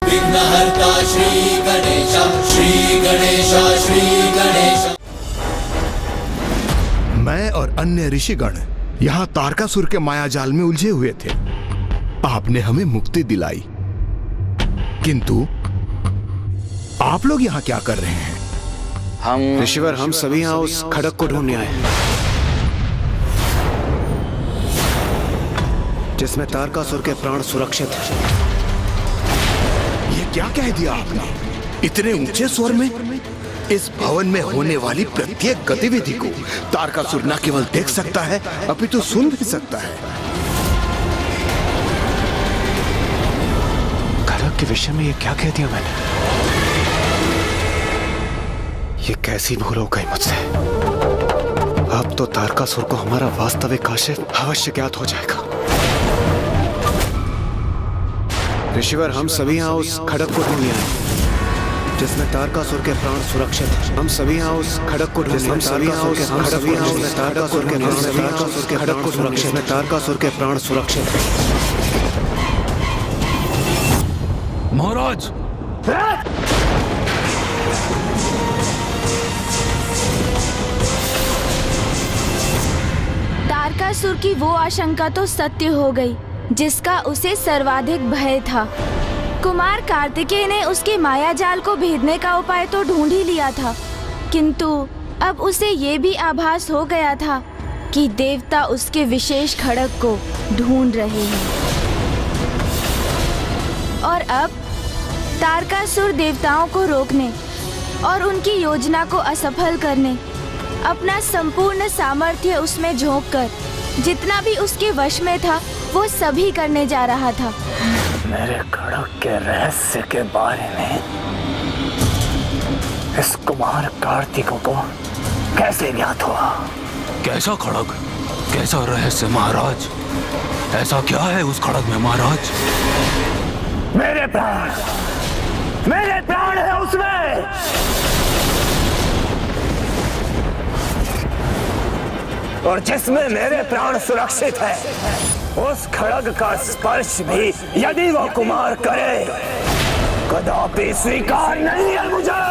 विघ्नहर्ता श्री गणेश, श्री गणेश, श्री गणेश। मैं और अन्य ऋषिगण यहाँ तारकासुर के मायाजाल में उलझे हुए थे। आपने हमें मुक्ति दिलाई, किंतु आप लोग यहाँ क्या कर रहे हैं? हम ऋषिवर, हम सभी यहाँ उस खड़क को ढूंढने आए हैं जिसमें तारकासुर के प्राण सुरक्षित हैं। ये क्या कह दिया आपने इतने ऊंचे स्वर में? इस भवन में होने वाली प्रत्येक गतिविधि को तारकासुर न केवल देख सकता है, अपितु सुन भी सकता है। खड़क के विषय में ये क्या कह दिया मैंने? ये कैसी भूल हो गई मुझसे। अब तो तारकासुर को हमारा वास्तविक आशय अवश्य ज्ञात हो जाएगा। ऋषिवर, हम सभी यहाँ उस खड़क को ढूंढने आए जिसमें तारकासुर के प्राण सुरक्षित हैं। हम सभी यहाँ उस खड़क को ढूंढने, हम सभी यहाँ उस तारकासुर के खड़क को सुरक्षित में तारकासुर के प्राण सुरक्षित हैं। महाराज, तारकासुर की वो आशंका तो सत्य हो गई जिसका उसे सर्वाधिक भय था। कुमार कार्तिकेय ने उसके मायाजाल को भेदने का उपाय तो ढूंढ ही लिया था, किंतु अब उसे ये भी आभास हो गया था कि देवता उसके विशेष खड़क को ढूंढ रहे हैं। और अब तारकासुर देवताओं को रोकने और उनकी योजना को असफल करने अपना संपूर्ण सामर्थ्य उसमें झोंककर जितना भी उसके वश में था वो सभी करने जा रहा था। मेरे खड़क के रहस्य के बारे में इस कुमार कार्तिक को कैसे ज्ञात हुआ? कैसा खड़ग, कैसा रहस्य महाराज? ऐसा क्या है उस खड़ग में महाराज? मेरे प्राण है उसमें। और जिसमें मेरे प्राण सुरक्षित है उस खड़ग का स्पर्श भी यदि वो कुमार करे कदापि स्वीकार नहीं है मुझे।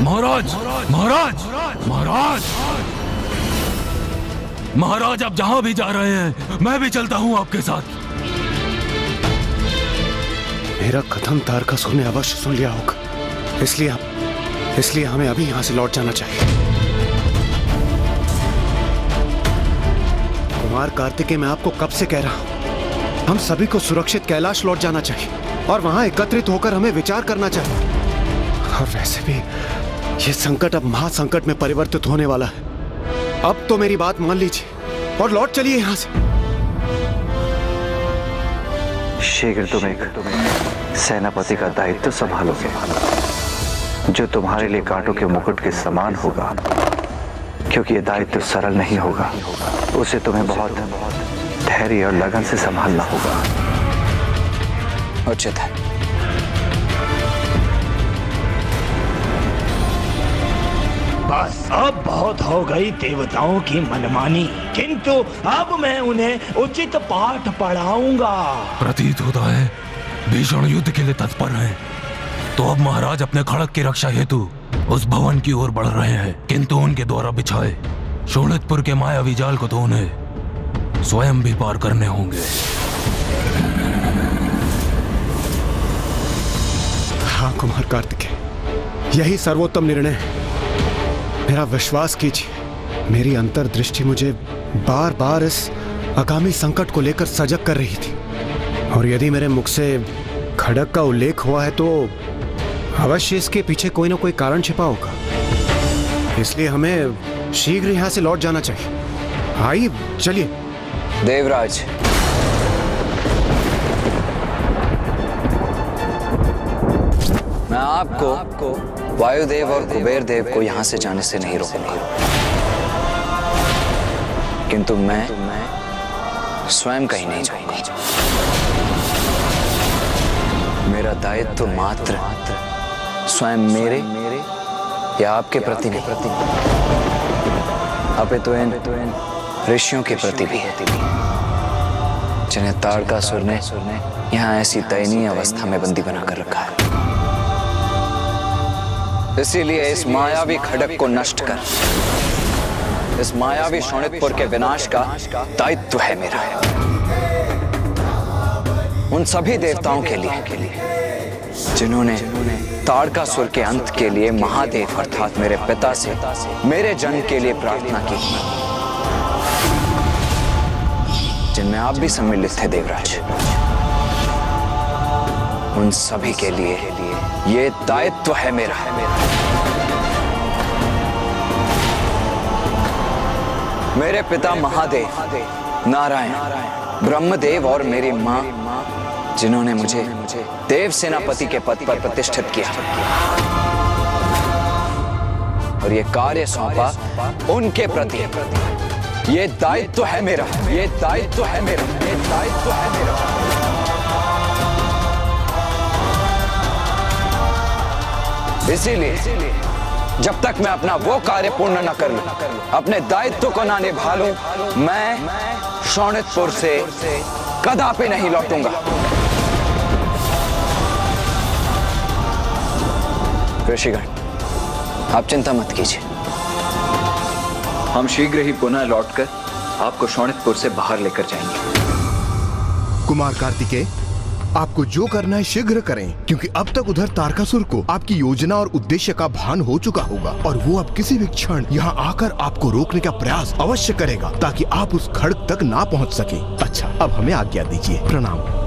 महाराज, महाराज, महाराज, महाराज, आप जहां भी जा रहे हैं मैं भी चलता हूं आपके साथ। मेरा कथन तारकासुर ने अवश्य सुन लिया होगा, इसलिए हमें अभी यहाँ से लौट जाना चाहिए। कुमार कार्तिकेय, मैं आपको कब से कह रहा हूं, हम सभी को सुरक्षित कैलाश लौट जाना चाहिए और वहां एकत्रित होकर हमें विचार करना चाहिए। और वैसे भी ये संकट अब महासंकट में परिवर्तित होने वाला है। अब तो मेरी बात मान लीजिए और लौट चलिए यहां से। शीघ्र तुम एक सेनापति का दायित्व संभालोगे जो तुम्हारे लिए कांटों के मुकुट के समान होगा, क्योंकि ये दायित्व सरल नहीं होगा। उसे तुम्हें बहुत धैर्य और लगन से संभालना होगा। उचित है। बस अब बहुत हो गई देवताओं की मनमानी, किंतु अब मैं उन्हें उचित पाठ पढ़ाऊंगा। प्रतीत होता है भीषण युद्ध के लिए तत्पर हैं। तो अब महाराज अपने खड़क की रक्षा हेतु उस भवन की ओर बढ़ रहे हैं, किंतु उनके द्वारा बिछाए शोणितपुर के मायावी जाल को तो उन्हें स्वयं भी पार करने होंगे। हाँ कुमार कार्तिकेय, यही सर्वोत्तम निर्णय है। मेरा विश्वास कीजिए, मेरी अंतर्दृष्टि मुझे बार बार इस आगामी संकट को लेकर सजग कर रही थी, और यदि मेरे मुख से खड़क का उल्लेख हुआ है तो अवश्य इसके पीछे कोई ना कोई कारण छिपा होगा। इसलिए हमें शीघ्र यहाँ से लौट जाना चाहिए। आइए चलिए। देवराज, मैं आपको वायुदेव और कुबेर देव को यहाँ से जाने से नहीं रोकूंगा, किंतु मैं स्वयं कहीं नहीं जाऊंगा। मेरा दायित्व मात्र स्वयं मेरे या आपके प्रति नहीं, अपितु इन ऋषियों के प्रति भी है। जिन्हें तारकासुर ने यहाँ ऐसी दयनीय अवस्था में बंदी बनाकर रखा है। इसीलिए इस मायावी खड़ग को नष्ट कर इस मायावी शोणितपुर के विनाश का दायित्व है मेरा। उन सभी देवताओं के लिए जिन्होंने तारकासुर के अंत के लिए महादेव अर्थात मेरे पिता से मेरे जन्म के लिए प्रार्थना की, जिनमें आप भी सम्मिलित थे देवराज, उन सभी के लिए ये दायित्व है मेरा। मेरे पिता महादेव, नारायण, ब्रह्मदेव और मेरी मां जिन्होंने मुझे देव सेनापति के पद पर प्रतिष्ठित किया और ये कार्य सौंपा उनके प्रति, ये दायित्व है मेरा, ये दायित्व है मेरा, ये दायित्व है मेरा। इसीलिए जब तक मैं अपना वो कार्य पूर्ण न कर लूं, अपने दायित्व को न निभा लूं, मैं शोणितपुर से कदापि नहीं लौटूंगा। ऋषिगण, आप चिंता मत कीजिए, हम शीघ्र ही पुनः लौटकर आपको शोणितपुर से बाहर लेकर जाएंगे। कुमार कार्तिकेय, आपको जो करना है शीघ्र करें, क्योंकि अब तक उधर तारकासुर को आपकी योजना और उद्देश्य का भान हो चुका होगा और वो अब किसी भी क्षण यहाँ आकर आपको रोकने का प्रयास अवश्य करेगा ताकि आप उस खड़ग तक ना पहुँच सके। अच्छा, अब हमें आज्ञा दीजिए। प्रणाम।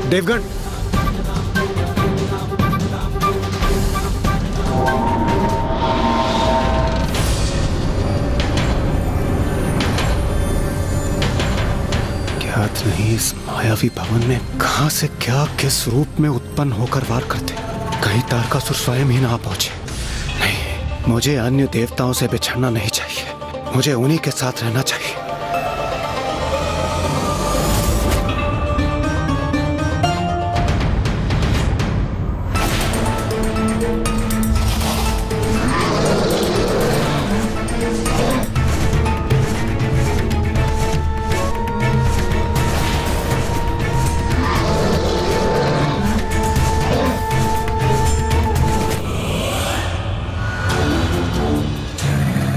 देवगण, ज्ञात नहीं इस मायावी भवन में कहां से क्या किस रूप में उत्पन्न होकर वार करते। कहीं तारकासुर स्वयं ही ना पहुंचे। नहीं, मुझे अन्य देवताओं से बिछड़ना नहीं चाहिए, मुझे उन्हीं के साथ रहना चाहिए।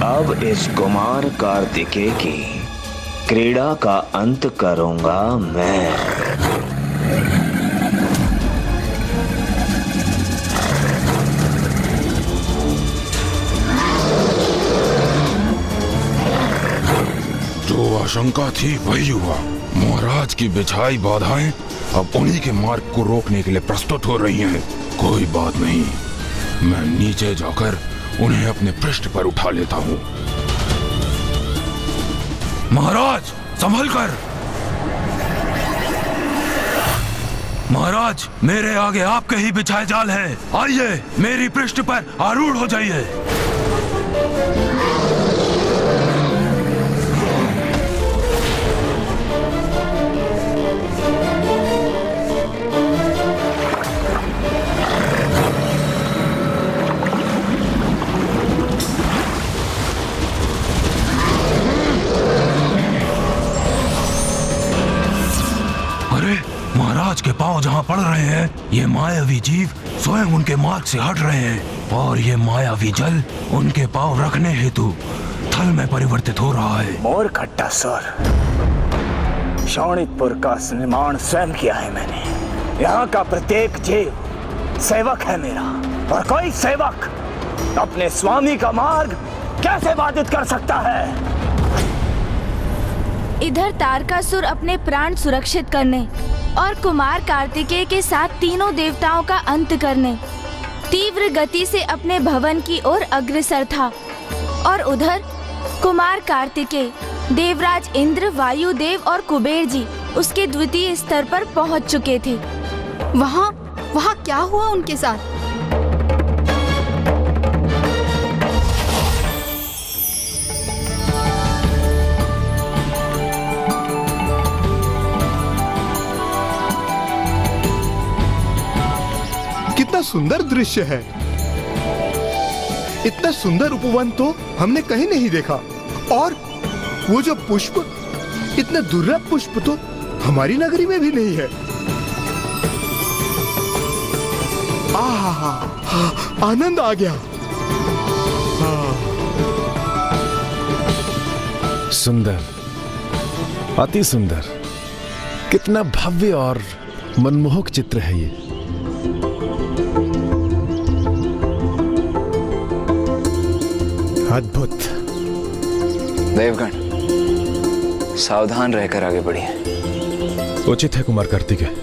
अब इस कुमार कार्तिकेय की क्रीड़ा का अंत करूंगा मैं। जो आशंका थी वही हुआ। महाराज की बिछाई बाधाएं अब उन्हीं के मार्ग को रोकने के लिए प्रस्तुत हो रही हैं। कोई बात नहीं, मैं नीचे जाकर उन्हें अपने पृष्ठ पर उठा लेता हूँ। महाराज, संभल कर। महाराज, मेरे आगे आपके ही बिछाए जाल है। आइए, मेरी पृष्ठ पर आरूढ़ हो जाइए। महाराज के पांव जहां पड़ रहे हैं, ये मायावी जीव स्वयं उनके मार्ग से हट रहे हैं और ये मायावी जल उनके पांव रखने हेतु थल में परिवर्तित हो रहा है। मोर खट्टा सर, शोणितपुर का निर्माण स्वयं किया है मैंने। यहाँ का प्रत्येक जीव सेवक है मेरा और कोई सेवक अपने स्वामी का मार्ग कैसे बाधित कर सकता है? इधर तारकासुर अपने प्राण सुरक्षित करने और कुमार कार्तिकेय के साथ तीनों देवताओं का अंत करने तीव्र गति से अपने भवन की ओर अग्रसर था और उधर कुमार कार्तिकेय, देवराज इंद्र, वायुदेव और कुबेर जी उसके द्वितीय स्तर पर पहुंच चुके थे। वहाँ क्या हुआ उनके साथ? सुंदर दृश्य है। इतना सुंदर उपवन तो हमने कहीं नहीं देखा। और वो जो पुष्प, इतने दुर्लभ पुष्प तो हमारी नगरी में भी नहीं है। आहा, आनंद आ गया। सुंदर, अति सुंदर, कितना भव्य और मनमोहक चित्र है ये। अद्भुत। देवगण, सावधान रहकर आगे बढ़िए। उचित है कुमार कार्तिकेय।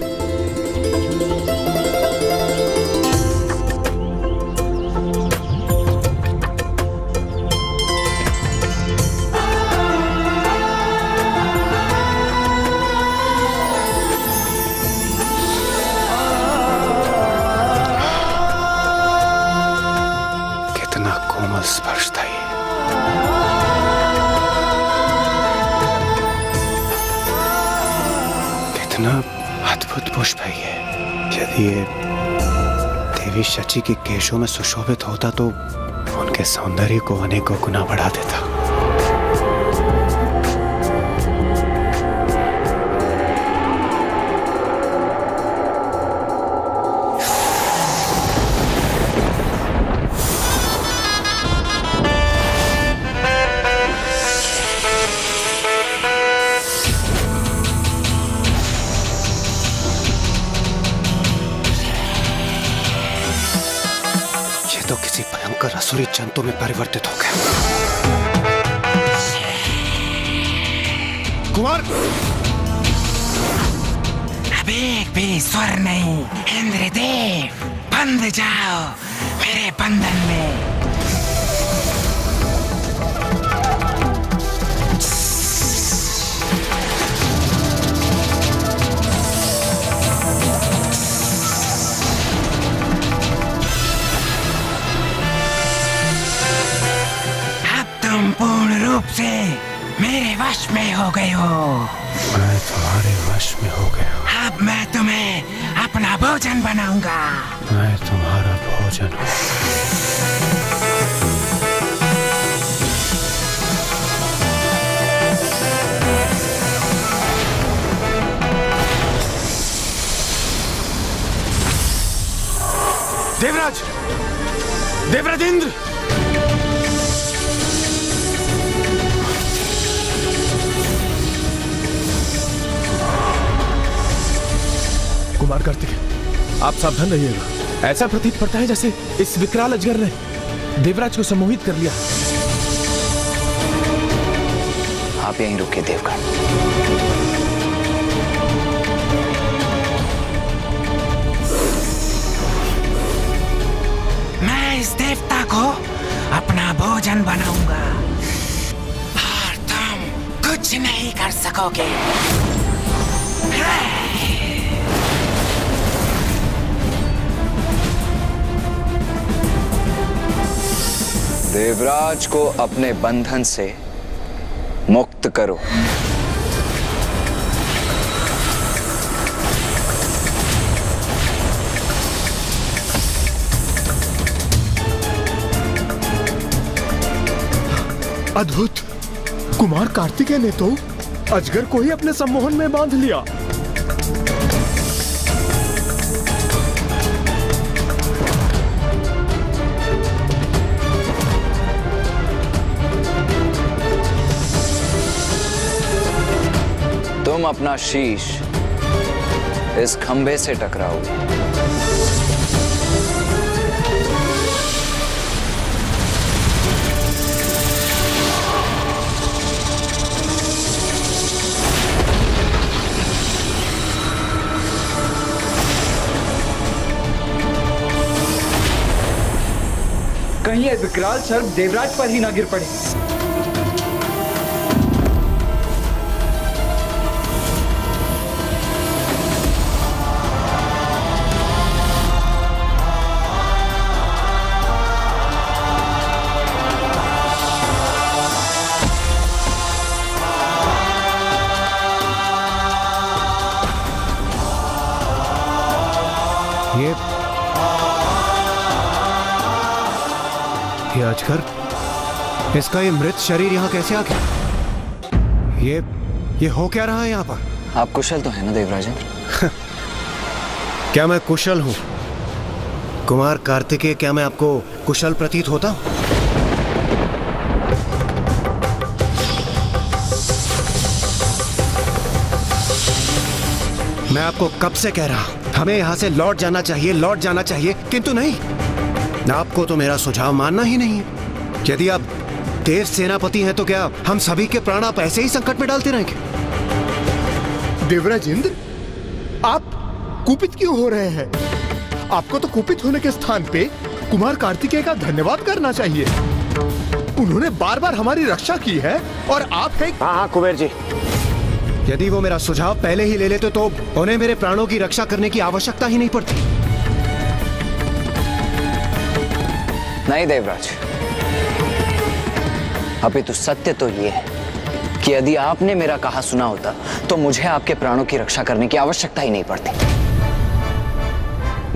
कितना कोमल स्पर्श था ये। कितना अद्भुत पुष्प है ये। यदि ये देवी शची के केशों में सुशोभित होता तो उनके सौंदर्य को अनेकों गुना बढ़ा देता। तो किसी भयंकर असुरी जंतु में परिवर्तित हो गया। कुमार, अब एक भी स्वर नहीं। इंद्रदेव, बंध जाओ मेरे बंधन में। पूर्ण रूप से मेरे वश में हो गए हो। मैं तुम्हारे वश में हो गया हूँ। अब मैं तुम्हें अपना भोजन बनाऊंगा। मैं तुम्हारा भोजन हूँ। देवराज, देवराज इंद्र, कुमार कार्तिकेय, आप सावधान रहिएगा। ऐसा प्रतीत पड़ता है जैसे इस विकराल अजगर ने देवराज को सम्मोहित कर लिया। आप यहीं रुकिए देवगण। मैं इस देवता को अपना भोजन बनाऊंगा और तुम कुछ नहीं कर सकोगे। देवराज को अपने बंधन से मुक्त करो। अद्भुत। कुमार कार्तिकेय ने तो अजगर को ही अपने सम्मोहन में बांध लिया। तुम अपना शीश इस खंभे से टकराओगे। कहीं ये विकराल सर्प देवराज पर ही ना गिर पड़े। ये अजगर, इसका ये मृत शरीर यहाँ कैसे आ गया? ये हो क्या रहा है यहाँ पर? आप कुशल तो है ना देवराजेंद्र? क्या मैं कुशल हूं? कुमार कार्तिकेय, क्या मैं आपको कुशल प्रतीत होता हूं? मैं आपको कब से कह रहा हूं, हमें यहां से लौट जाना चाहिए, किंतु नहीं। आपको तो मेरा सुझाव मानना ही नहीं है। यदि आप देव सेनापति हैं तो क्या हम सभी के प्राण आप ऐसे ही संकट में डालते रहेंगे? देवराजेंद्र, आप कुपित क्यों हो रहे हैं? आपको तो कुपित होने के स्थान पे कुमार कार्तिकेय का धन्यवाद करना चाहिए। उन्होंने बार बार हमारी रक्षा की है और आप हैं। हाँ कुबेर जी, यदि वो मेरा सुझाव पहले ही ले लेते तो उन्हें मेरे प्राणों की रक्षा करने की आवश्यकता ही नहीं पड़ती। नहीं देवराज, अभी तो सत्य तो ये है कि यदि आपने मेरा कहा सुना होता तो मुझे आपके प्राणों की रक्षा करने की आवश्यकता ही नहीं पड़ती।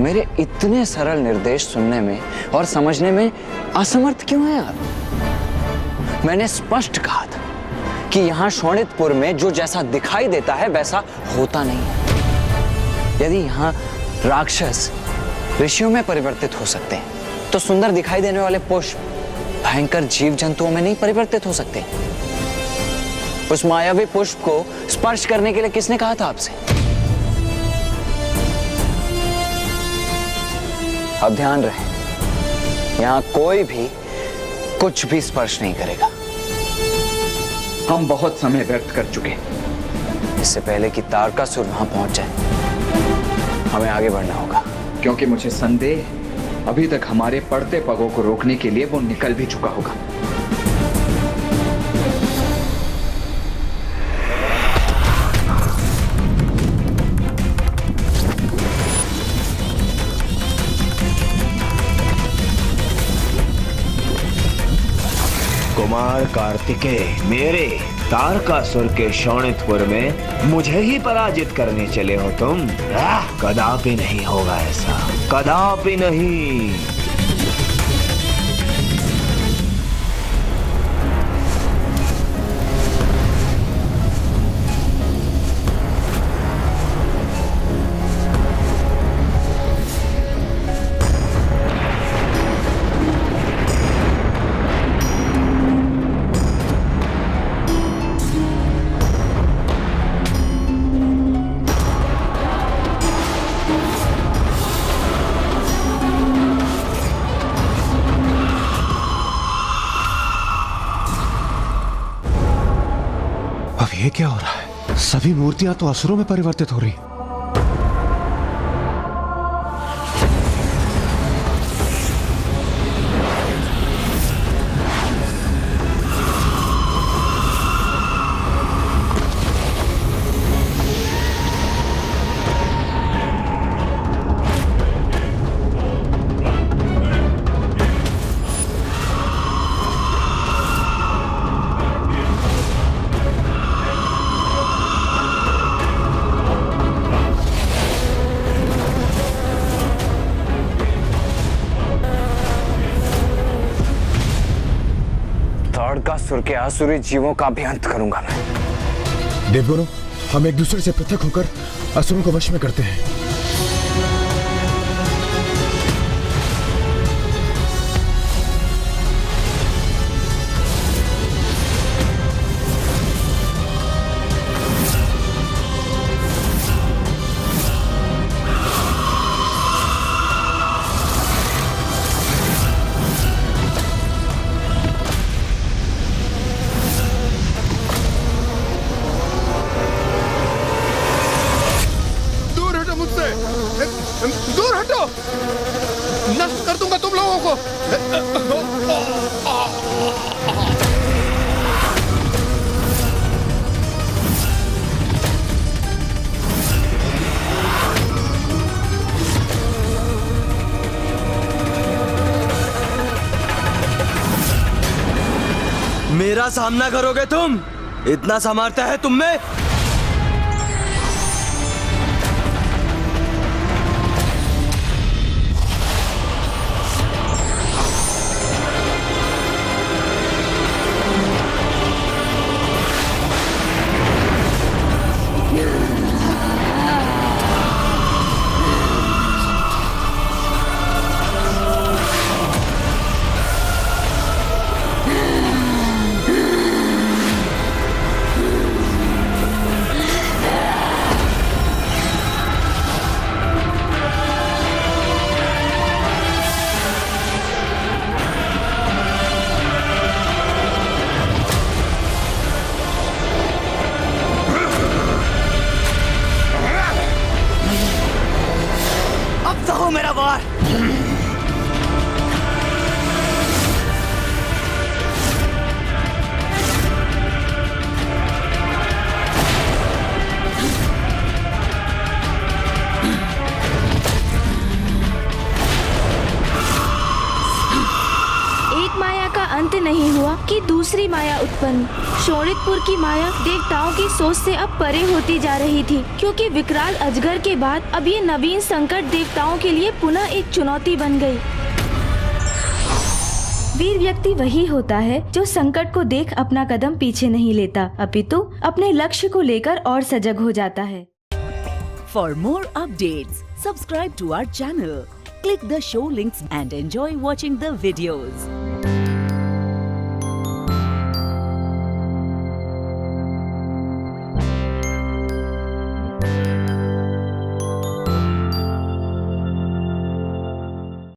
मेरे इतने सरल निर्देश सुनने में और समझने में असमर्थ क्यों हैं आप? मैंने स्पष्ट कहा था कि यहां शोणितपुर में जो जैसा दिखाई देता है वैसा होता नहीं है। यदि यहां राक्षस ऋषियों में परिवर्तित हो सकते हैं तो सुंदर दिखाई देने वाले पुष्प भयंकर जीव जंतुओं में नहीं परिवर्तित हो सकते। उस मायावी पुष्प को स्पर्श करने के लिए किसने कहा था आपसे? अब ध्यान रहे, यहां कोई भी कुछ भी स्पर्श नहीं करेगा। हम बहुत समय व्यर्थ कर चुके हैं। इससे पहले कि तारकासुर वहां पहुंच जाए हमें आगे बढ़ना होगा, क्योंकि मुझे संदेह है अभी तक हमारे पड़ते पगों को रोकने के लिए वो निकल भी चुका होगा। कुमार कार्तिकेय, मेरे तारकासुर के शोणितपुर में मुझे ही पराजित करने चले हो तुम? कदापि नहीं होगा ऐसा, कदापि नहीं। ये क्या हो रहा है? सभी मूर्तियां तो असुरों में परिवर्तित हो रही। तारकासुर के आसुरी जीवों का भी अंत करूंगा मैं। देवगुरु, हम एक दूसरे से पृथक होकर असुरों को वश में करते हैं। दूर हटो, नष्ट कर दूंगा तुम लोगों को। मेरा सामना करोगे तुम? इतना सामर्थ्य है तुम में? का अंत नहीं हुआ कि दूसरी माया उत्पन्न। शोणितपुर की माया देवताओं की सोच से अब परे होती जा रही थी, क्योंकि विकराल अजगर के बाद अब ये नवीन संकट देवताओं के लिए पुनः एक चुनौती बन गई। वीर व्यक्ति वही होता है जो संकट को देख अपना कदम पीछे नहीं लेता, अपितु अपने लक्ष्य को लेकर और सजग हो जाता है। For more updates, subscribe to our channel, click the show links and enjoy watching the videos.